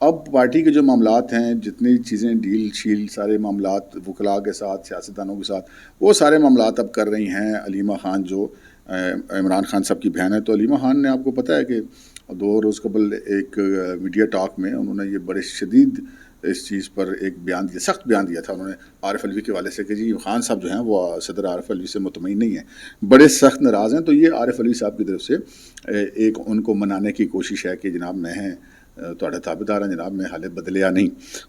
اب پارٹی کے جو معاملات ہیں، جتنی چیزیں ڈیل شیل سارے معاملات وکلاء کے ساتھ، سیاستدانوں کے ساتھ، وہ سارے معاملات اب کر رہی ہیں علیمہ خان، جو عمران خان صاحب کی بہن ہے. تو علیمہ خان نے آپ کو پتہ ہے کہ 2 روز قبل ایک میڈیا ٹاک میں انہوں نے یہ بڑے شدید اس چیز پر ایک بیان دیا، سخت بیان دیا تھا انہوں نے عارف علوی کے حوالے سے کہ جی خان صاحب جو ہیں وہ صدر عارف علوی سے مطمئن نہیں ہیں، بڑے سخت ناراض ہیں. تو یہ عارف علوی صاحب کی طرف سے ایک ان کو منانے کی کوشش ہے کہ جناب میں تھوڑے تابعدار ہیں جناب، میں حالت بدلیا نہیں.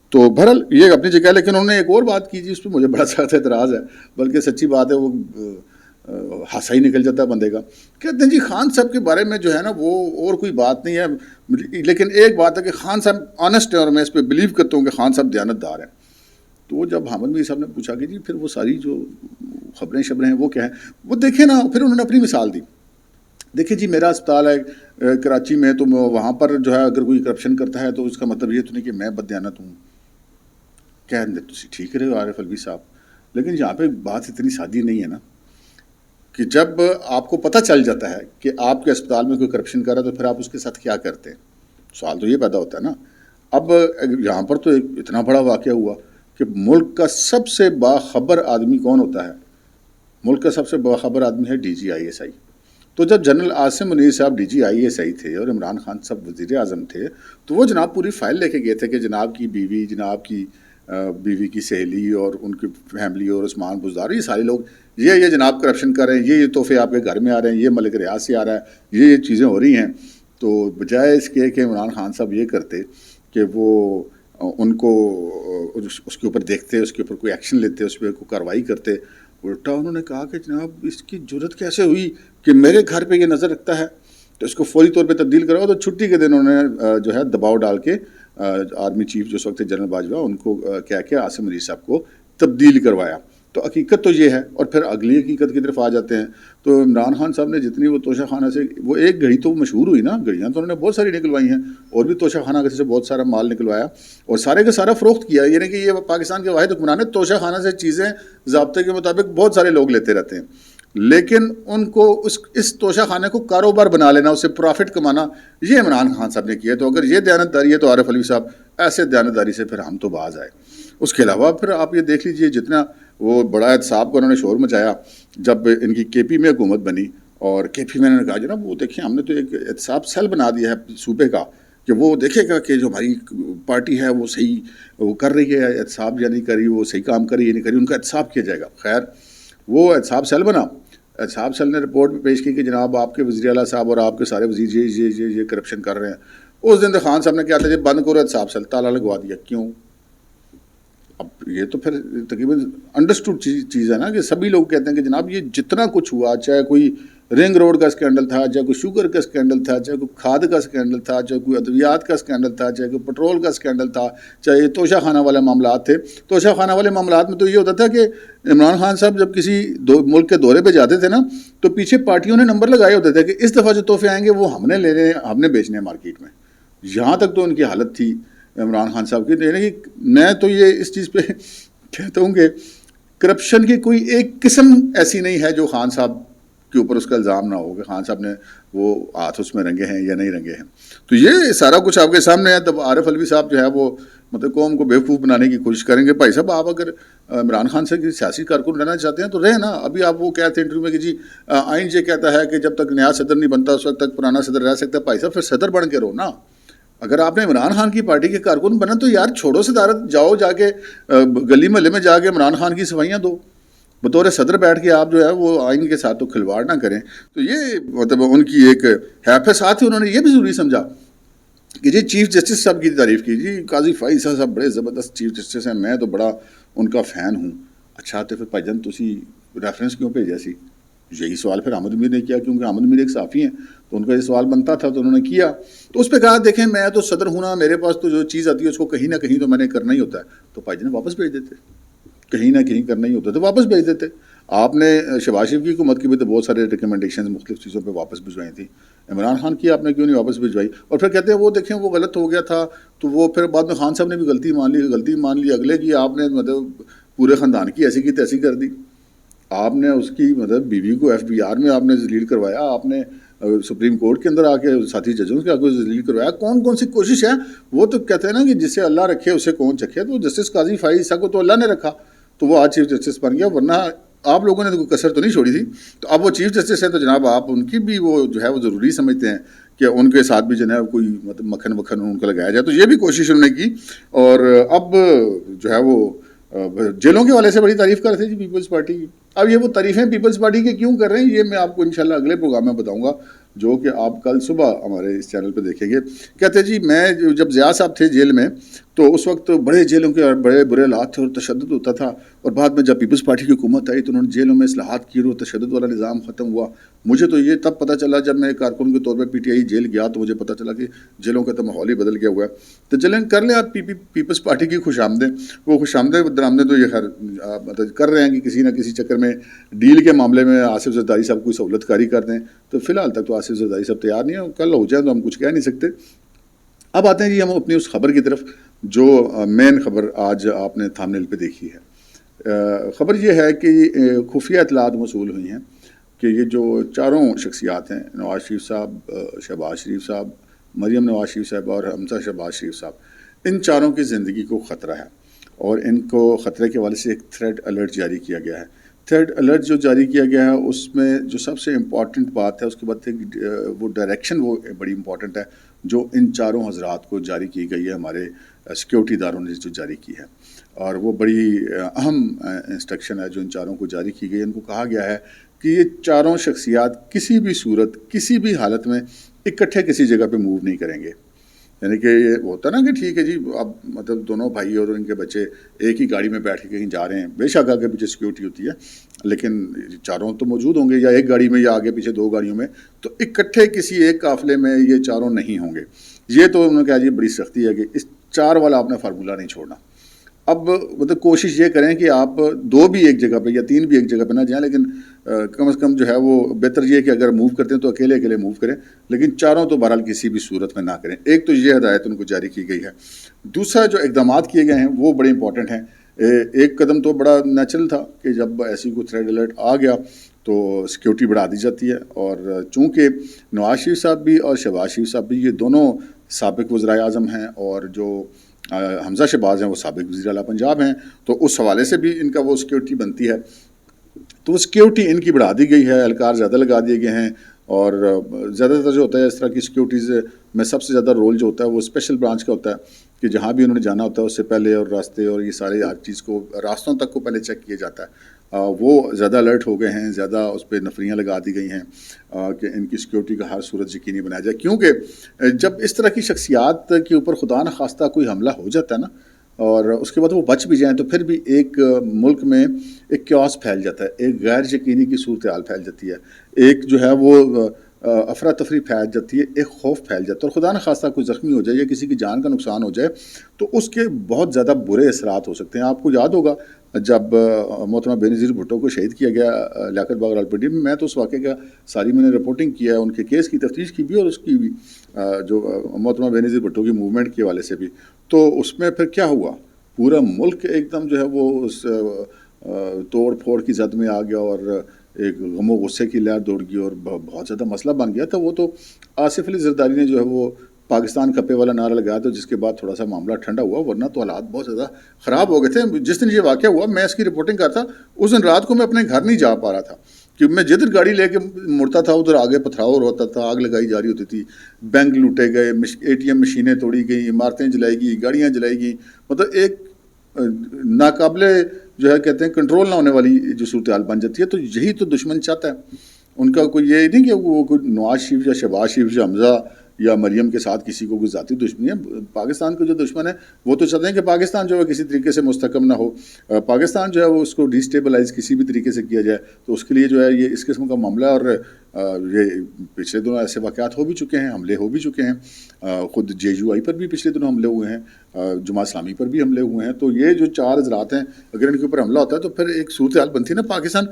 تو بہرحال یہ اپنی جگہ، لیکن انہوں نے ایک اور بات کی جی، اس پہ مجھے بڑا سخت اعتراض ہے، بلکہ سچی بات ہے، وہ ہنسا ہی نکل جاتا ہے بندے کا. کہتے ہیں جی خان صاحب کے بارے میں جو ہے نا وہ اور کوئی بات نہیں ہے، لیکن ایک بات ہے کہ خان صاحب آنیسٹ ہے، اور میں اس پہ بلیو کرتا ہوں کہ خان صاحب دیانتدار ہیں. تو وہ جب حامد میر صاحب نے پوچھا کہ جی پھر وہ ساری جو خبریں ہیں وہ کیا ہیں، وہ دیکھیں نا، پھر انہوں نے اپنی مثال دی. دیکھیں جی میرا اسپتال ہے کراچی میں، تو وہاں پر جو ہے اگر کوئی کرپشن کرتا ہے تو اس کا مطلب یہ تو نہیں کہ میں بددیانت ہوں. کہہ دیں تو ٹھیک رہے ہو عارف علوی صاحب، لیکن یہاں پہ بات اتنی سادی نہیں ہے نا کہ جب آپ کو پتہ چل جاتا ہے کہ آپ کے اسپتال میں کوئی کرپشن کر رہا ہے تو پھر آپ اس کے ساتھ کیا کرتے ہیں. سوال تو یہ پیدا ہوتا ہے نا. اب یہاں پر تو ایک اتنا بڑا واقعہ ہوا کہ ملک کا سب سے باخبر آدمی کون ہوتا ہے؟ ملک کا سب سے باخبر آدمی ہے D G I S I. تو جب جنرل عاصم منیر صاحب D G I S I تھے اور عمران خان صاحب وزیر اعظم تھے، تو وہ جناب پوری فائل لے کے گئے تھے کہ جناب کی بیوی، جناب کی بیوی کی سہیلی اور ان کی فیملی اور عثمان بزدار، یہ سارے لوگ یہ جناب کرپشن کر رہے ہیں، یہ تحفے آپ کے گھر میں آ رہے ہیں، یہ ملک ریاض سے آ رہا ہے، یہ چیزیں ہو رہی ہیں. تو بجائے اس کے کہ عمران خان صاحب یہ کرتے کہ وہ ان کو اس کے اوپر دیکھتے، اس کے اوپر کوئی ایکشن لیتے، اس پہ کوئی کارروائی کرتے، الٹا انہوں نے کہا کہ جناب اس کی جرت کیسے ہوئی کہ میرے گھر پہ یہ نظر رکھتا ہے، تو اس کو فوری طور پہ تبدیل کراؤ. تو چھٹی کے دن انہوں نے جو ہے دباؤ ڈال کے آرمی چیف جو اس وقت جنرل باجوہ، ان کو کہہ کے عاصم منیر صاحب کو تبدیل کروایا. تو حقیقت تو یہ ہے. اور پھر اگلی حقیقت کی طرف آ جاتے ہیں. تو عمران خان صاحب نے جتنی وہ توشہ خانہ سے، وہ ایک گھڑی تو مشہور ہوئی نا، گھڑیاں تو انہوں نے بہت ساری نکلوائی ہیں، اور بھی توشہ خانہ سے بہت سارا مال نکلوایا اور سارے کا سارا فروخت کیا. یعنی کہ یہ پاکستان کے واحد حکمران ہے، توشہ خانہ سے چیزیں ضابطے کے مطابق بہت سارے لوگ لیتے رہتے ہیں، لیکن ان کو اس توشہ خانے کو کاروبار بنا لینا، اسے پروفٹ کمانا، یہ عمران خان صاحب نے کیا. تو اگر یہ دیانتداری ہے تو عارف علوی صاحب ایسے دیانتداری سے پھر ہم تو باز آئے. اس کے علاوہ پھر آپ یہ دیکھ لیجئے جتنا وہ بڑا احتساب کو انہوں نے شور مچایا جب ان کی کے پی میں حکومت بنی، اور کے پی میں نے کہا جناب وہ دیکھیں ہم نے تو ایک احتساب سیل بنا دیا ہے صوبے کا کہ وہ دیکھے گا کہ جو ہماری پارٹی ہے وہ صحیح وہ کر رہی ہے، احتساب یا نہیں کر رہی، وہ صحیح کام کر رہی ہے نہیں کر رہی، ان کا احتساب کیا جائے گا. خیر وہ احتساب سیل بنا. احتساب سیل نے رپورٹ میں پیش کی کہ جناب آپ کے وزیر اعلیٰ صاحب اور آپ کے سارے وزیر یہ کرپشن کر رہے ہیں. اس دن تو خان صاحب نے کیا تھا جی بند کرو احتساب سیل، تالا لگوا دیا. کیوں؟ اب یہ تو پھر تقریباً انڈرسٹوڈ چیز ہے نا کہ سبھی لوگ کہتے ہیں کہ جناب یہ جتنا کچھ ہوا، چاہے کوئی رنگ روڈ کا اسکینڈل تھا، چاہے کوئی شوگر کا اسکینڈل تھا، چاہے کوئی کھاد کا اسکینڈل تھا، چاہے کوئی ادویات کا اسکینڈل تھا، چاہے کوئی پٹرول کا اسکینڈل تھا، چاہے توشہ خانہ والے معاملات تھے. توشہ خانہ والے معاملات میں تو یہ ہوتا تھا کہ عمران خان صاحب جب کسی ملک کے دورے پہ جاتے تھے نا، تو پیچھے پارٹیوں نے نمبر لگائے ہوتے تھے کہ اس دفعہ جو تحفے آئیں گے وہ ہم نے لینے ہیں، ہم نے بیچنے ہیں مارکیٹ میں. یہاں تک تو ان کی حالت تھی عمران خان صاحب کی. یعنی کہ میں تو یہ اس چیز پہ کہتا ہوں کہ کرپشن کی کوئی ایک قسم ایسی نہیں ہے جو خان صاحب کے اوپر اس کا الزام نہ ہو کہ خان صاحب نے وہ ہاتھ اس میں رنگے ہیں یا نہیں رنگے ہیں. تو یہ سارا کچھ آپ کے سامنے ہے. تب عارف علوی صاحب جو ہے وہ مطلب قوم کو بیوقوف بنانے کی کوشش کریں گے. بھائی صاحب آپ اگر عمران خان سے سیاسی کارکن رہنا چاہتے ہیں تو رہے نا. ابھی آپ وہ کہتے ہیں انٹرویو میں کہ جی آئین یہ کہتا ہے کہ جب تک نیا صدر نہیں بنتا اس وقت تک پرانا صدر رہ سکتا ہے. بھائی صاحب پھر صدر بن کے رہو نا. اگر آپ نے عمران خان کی پارٹی کے کارکن بنا تو یار چھوڑو صدارت، جاؤ جا کے گلی محلے میں جا کے عمران خان کی صفائیاں دو. بطور صدر بیٹھ کے آپ جو ہے وہ آئین کے ساتھ تو کھلواڑ نہ کریں. تو یہ مطلب ان کی ایک ہے. ساتھ ہی انہوں نے یہ بھی ضروری سمجھا کہ جی چیف جسٹس صاحب کی تعریف کی، جی قاضی فائز صاحب بڑے زبردست چیف جسٹس ہیں، میں تو بڑا ان کا فین ہوں. اچھا تو پھر بھائی جان تسی ریفرنس کیوں بھیجا سی؟ یہی سوال پھر احمد میر نے کیا، کیونکہ احمد میر ایک صحافی ہیں تو ان کا یہ سوال بنتا تھا تو انہوں نے کیا. تو اس پہ کہا دیکھیں میں تو صدر ہوں نا، میرے پاس تو جو چیز آتی ہے اس کو کہیں نہ کہیں تو میں نے کرنا ہی ہوتا ہے. تو بھائی جان واپس بھیج دیتے، کہیں نہ کہیں کرنا ہی ہوتا تو واپس بھیج دیتے. آپ نے شہباز شریف کی حکومت کی بھی تو بہت سارے ریکمنڈیشنز مختلف چیزوں پہ واپس بھجوائی تھیں. عمران خان کی آپ نے کیوں نہیں واپس بھجوائی؟ اور پھر کہتے ہیں وہ دیکھیں وہ غلط ہو گیا تھا. تو وہ پھر بعد میں خان صاحب نے بھی غلطی مان لی اگلے کی. آپ نے مطلب پورے خاندان کی ایسی کی تیسی کر دی. آپ نے اس کی مطلب بیوی کو ایف بی آر میں آپ نے ذلیل کروایا. آپ نے سپریم کورٹ کے اندر آ کے ساتھی ججوں کے آگے ذلیل کروایا. کون کون سی کوشش ہے. وہ تو کہتے ہیں نا کہ جسے اللہ رکھے اسے کون چکھے. تو جسٹس قاضی فائز عیسیٰ کو تو اللہ نے رکھا تو وہ آج چیف جسٹس بن گیا, ورنہ آپ لوگوں نے تو کوئی کسر تو نہیں چھوڑی تھی. تو اب وہ چیف جسٹس ہے تو جناب آپ ان کی بھی وہ جو ہے وہ ضروری سمجھتے ہیں کہ ان کے ساتھ بھی جو ہے کوئی مطلب مکھن ان کا لگایا جائے. تو یہ بھی کوشش انہوں نے کی. اور اب جو ہے وہ جیلوں کے والے سے بڑی تعریف کر رہے تھے جی پیپلز پارٹی کی. اب یہ وہ تعریفیں پیپلز پارٹی کے کیوں کر رہے ہیں یہ میں آپ کو انشاءاللہ اگلے پروگرام میں بتاؤں گا, جو کہ آپ کل صبح ہمارے اس چینل پہ دیکھیں گے. کہتے جی میں جب ضیاء صاحب تھے جیل میں تو اس وقت بڑے جیلوں کے بڑے برے حالات تھے اور تشدد ہوتا تھا, اور بعد میں جب پیپلز پارٹی کی حکومت آئی تو انہوں نے جیلوں میں اصلاحات کی اور تشدد والا نظام ختم ہوا. مجھے تو یہ تب پتہ چلا جب میں کارکن کے طور پہ پی ٹی آئی جیل گیا تو مجھے پتہ چلا کہ جیلوں کا تو ماحول ہی بدل گیا ہوا ہے. تو چلیں کر لیں آپ پیپلز پارٹی کی خوش آمدیں. وہ خوش آمدیں درآمدیں تو یہ خیر مطلب کر رہے ہیں کہ کسی نہ کسی چکر میں ڈیل کے معاملے میں آصف زرداری صاحب کوئی سہولت کاری کر دیں. تو فی الحال تک تو آصف زرداری صاحب تیار نہیں ہیں, کل ہو جائے تو ہم کچھ کہہ نہیں سکتے. اب آتے ہیں جی ہم اپنی اس خبر کی طرف جو مین خبر آج آپ نے تھامنیل پہ دیکھی ہے. خبر یہ ہے کہ خفیہ اطلاعات موصول ہوئی ہیں کہ یہ جو چاروں شخصیات ہیں, نواز شریف صاحب, شہباز شریف صاحب, مریم نواز شریف صاحب اور حمزہ شہباز شریف صاحب, ان چاروں کی زندگی کو خطرہ ہے اور ان کو خطرے کے حوالے سے ایک تھریڈ الرٹ جاری کیا گیا ہے. تھریڈ الرٹ جو جاری کیا گیا ہے اس میں جو سب سے امپورٹنٹ بات ہے اس کے بعد وہ ڈائریکشن وہ بڑی امپورٹنٹ ہے جو ان چاروں حضرات کو جاری کی گئی ہے, ہمارے سیکیورٹی اداروں نے جو جاری کی ہے. اور وہ بڑی اہم انسٹرکشن ہے جو ان چاروں کو جاری کی گئی ہے. ان کو کہا گیا ہے کہ یہ چاروں شخصیات کسی بھی صورت کسی بھی حالت میں اکٹھے کسی جگہ پہ موو نہیں کریں گے. یعنی کہ یہ ہوتا نا کہ ٹھیک ہے جی اب مطلب دونوں بھائی اور ان کے بچے ایک ہی گاڑی میں بیٹھ کے کہیں جا رہے ہیں, بے شک آگے پیچھے سیکیورٹی ہوتی ہے لیکن چاروں تو موجود ہوں گے یا ایک گاڑی میں یا آگے پیچھے دو گاڑیوں میں, تو اکٹھے کسی ایک قافلے میں یہ چاروں نہیں ہوں گے. یہ تو انہوں نے کہا جی بڑی سختی ہے کہ اس چار والا آپ نے فارمولہ نہیں چھوڑنا. اب مطلب کوشش یہ کریں کہ آپ دو بھی ایک جگہ پہ یا تین بھی ایک جگہ پہ نہ جائیں, لیکن کم از کم جو ہے وہ بہتر یہ کہ اگر موو کرتے ہیں تو اکیلے اکیلے موو کریں, لیکن چاروں تو بہرحال کسی بھی صورت میں نہ کریں. ایک تو یہ ہدایت ان کو جاری کی گئی ہے. دوسرا جو اقدامات کیے گئے ہیں وہ بڑے امپورٹنٹ ہیں. ایک قدم تو بڑا نیچرل تھا کہ جب ایسی کوئی تھریڈ الرٹ آ گیا تو سیکیورٹی بڑھا دی جاتی ہے, اور چونکہ نواز شریف صاحب بھی اور شہباز شریف صاحب بھی یہ دونوں سابق وزرائے اعظم ہیں اور جو حمزہ شہباز ہیں وہ سابق وزیر اعلیٰ پنجاب ہیں, تو اس حوالے سے بھی ان کا وہ سیکیورٹی بنتی ہے. تو وہ سیکیورٹی ان کی بڑھا دی گئی ہے, اہلکار زیادہ لگا دیے گئے ہیں, اور زیادہ تر جو ہوتا ہے اس طرح کی سیکیورٹیز میں سب سے زیادہ رول جو ہوتا ہے وہ اسپیشل برانچ کا ہوتا ہے کہ جہاں بھی انہوں نے جانا ہوتا ہے اس سے پہلے اور راستے اور یہ سارے ہر چیز کو راستوں تک کو پہلے چیک کیا جاتا ہے. وہ زیادہ الرٹ ہو گئے ہیں, زیادہ اس پہ نفریاں لگا دی گئی ہیں کہ ان کی سیکیورٹی کا ہر صورت یقینی بنایا جائے. کیونکہ جب اس طرح کی شخصیات کے اوپر خدا نخواستہ کوئی حملہ ہو جاتا ہے نا اور اس کے بعد وہ بچ بھی جائیں تو پھر بھی ایک ملک میں ایک کیوس پھیل جاتا ہے, ایک غیر یقینی کی صورتحال پھیل جاتی ہے, ایک جو ہے وہ افراتفری پھیل جاتی ہے, ایک خوف پھیل جاتا ہے, اور خدا نخواستہ کوئی زخمی ہو جائے یا کسی کی جان کا نقصان ہو جائے تو اس کے بہت زیادہ برے اثرات ہو سکتے ہیں. آپ کو یاد ہوگا جب محترمہ بینظیر بھٹو کو شہید کیا گیا لیاقت باغ راولپنڈی میں تو اس واقعے کا ساری میں نے رپورٹنگ کیا ہے, ان کے کیس کی تفتیش کی بھی اور اس کی بھی جو محترمہ بینظیر بھٹو کی موومنٹ کے حوالے سے بھی. تو اس میں پھر کیا ہوا, پورا ملک ایک دم جو ہے وہ اس توڑ پھوڑ کی زد میں آ گیا اور ایک غم و غصے کی لہر دوڑ گئی اور بہت زیادہ مسئلہ بن گیا تھا. وہ تو آصف علی زرداری نے جو ہے وہ پاکستان کھپے والا نعرہ لگایا تو جس کے بعد تھوڑا سا معاملہ ٹھنڈا ہوا, ورنہ تو حالات بہت زیادہ خراب ہو گئے تھے. جس دن یہ واقعہ ہوا میں اس کی رپورٹنگ کرتا, اس دن رات کو میں اپنے گھر نہیں جا پا رہا تھا کہ میں جدھر گاڑی لے کے مڑتا تھا ادھر آگے پتھراؤ ہوتا تھا, آگ لگائی جا رہی ہوتی تھی, بینک لوٹے گئے, اے ٹی ایم مشینیں توڑی گئیں, عمارتیں جلائی گئی, گاڑیاں جلائی گئیں. مطلب ایک ناقابل جو ہے کہتے ہیں کنٹرول نہ ہونے والی جو صورتحال بن جاتی ہے. تو یہی تو دشمن چاہتا ہے. ان کا کوئی یہ نہیں کہ وہ کوئی نواز شریف یا شہباز شریف یا حمزہ یا مریم کے ساتھ کسی کو کوئی ذاتی دشمنی ہے. پاکستان کے جو دشمن ہے وہ تو چاہتے ہیں کہ پاکستان جو ہے کسی طریقے سے مستحکم نہ ہو, پاکستان جو ہے وہ اس کو ڈیسٹیبلائز کسی بھی طریقے سے کیا جائے. تو اس کے لیے جو ہے یہ اس قسم کا معاملہ ہے, اور یہ پچھلے دنوں ایسے واقعات ہو بھی چکے ہیں, حملے ہو بھی چکے ہیں. خود JUI پر بھی پچھلے دنوں حملے ہوئے ہیں, جماعت اسلامی پر بھی حملے ہوئے ہیں. تو یہ جو چار حضرات ہیں اگر ان کے اوپر حملہ ہوتا ہے تو پھر ایک صورتحال بنتی ہے نا. پاکستان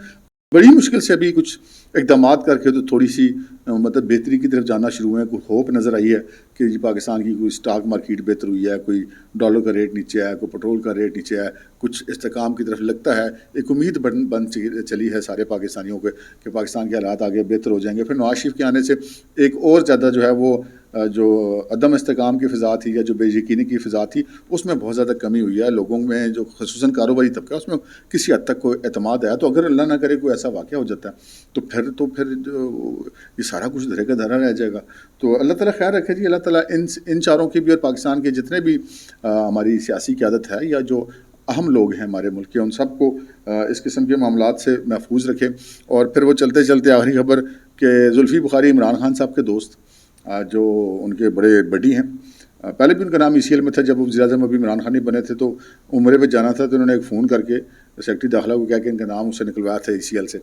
بڑی مشکل سے ابھی کچھ اقدامات کر کے تو تھوڑی سی مطلب بہتری کی طرف جانا شروع ہوئے ہیں. کوئی ہوپ نظر آئی ہے کہ جی پاکستان کی کوئی سٹاک مارکیٹ بہتر ہوئی ہے, کوئی ڈالر کا ریٹ نیچے ہے, کوئی پٹرول کا ریٹ نیچے ہے, کچھ استحکام کی طرف لگتا ہے. ایک امید بن چلی ہے سارے پاکستانیوں کو کہ پاکستان کے حالات آگے بہتر ہو جائیں گے. پھر نواز شریف کے آنے سے ایک اور زیادہ جو ہے وہ جو عدم استحکام کی فضا تھی یا جو بے یقینی کی فضا تھی اس میں بہت زیادہ کمی ہوئی ہے. لوگوں میں جو خصوصاً کاروباری طبقہ اس میں کسی حد تک کوئی اعتماد ہے. تو اگر اللہ نہ کرے کوئی ایسا واقعہ ہو جاتا ہے تو پھر یہ سارا کچھ دھرے کا دھرا رہ جائے گا. تو اللہ تعالیٰ خیر رکھے جی. اللہ تعالیٰ ان چاروں کی بھی اور پاکستان کے جتنے بھی ہماری سیاسی قیادت ہے یا جو اہم لوگ ہیں ہمارے ملک کے, ان سب کو اس قسم کے معاملات سے محفوظ رکھے. اور پھر وہ چلتے چلتے آخری خبر کہ زلفی بخاری عمران خان صاحب کے دوست جو ان کے بڑے بڈی ہیں, پہلے بھی ان کا نام ECL میں تھا. جب وزیر اعظم ابھی عمران خان نہیں بنے تھے تو عمرے پہ جانا تھا تو انہوں نے ایک فون کر کے سیکرٹری داخلہ کو کہا کہ ان کا نام اسے نکلوایا تھا ECL سے.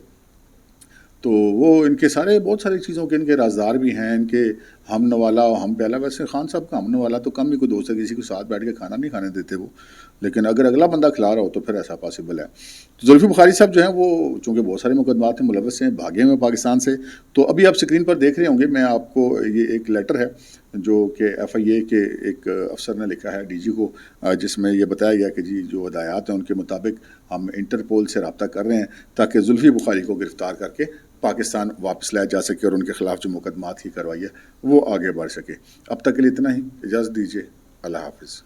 تو وہ ان کے بہت ساری چیزوں کے ان کے رازدار بھی ہیں, ان کے ہم نوالا اور ہم پیالہ. ویسے خان صاحب کا ہم نوالا تو کم ہی کوئی دوست ہے, کسی کو ساتھ بیٹھ کے کھانا نہیں کھانے دیتے وہ, لیکن اگر اگلا بندہ کھلا رہا ہو تو پھر ایسا پاسبل ہے. تو زلفی بخاری صاحب جو ہیں وہ چونکہ بہت سارے مقدمات میں ملوث ہیں, بھاگے ہوئے پاکستان سے. تو ابھی آپ اسکرین پر دیکھ رہے ہوں گے, میں آپ کو یہ ایک لیٹر ہے جو کہ FIA کے ایک افسر نے لکھا ہے DG کو, جس میں یہ بتایا گیا کہ جی جو ہدایات ہیں ان کے مطابق ہم انٹرپول سے رابطہ کر رہے ہیں تاکہ زلفی بخاری کو گرفتار کر کے پاکستان واپس لایا جا سکے اور ان کے خلاف جو مقدمات کی کارروائی ہے وہ آگے بڑھ سکے. اب تک کے لیے اتنا ہی, اجازت دیجیے, اللہ حافظ.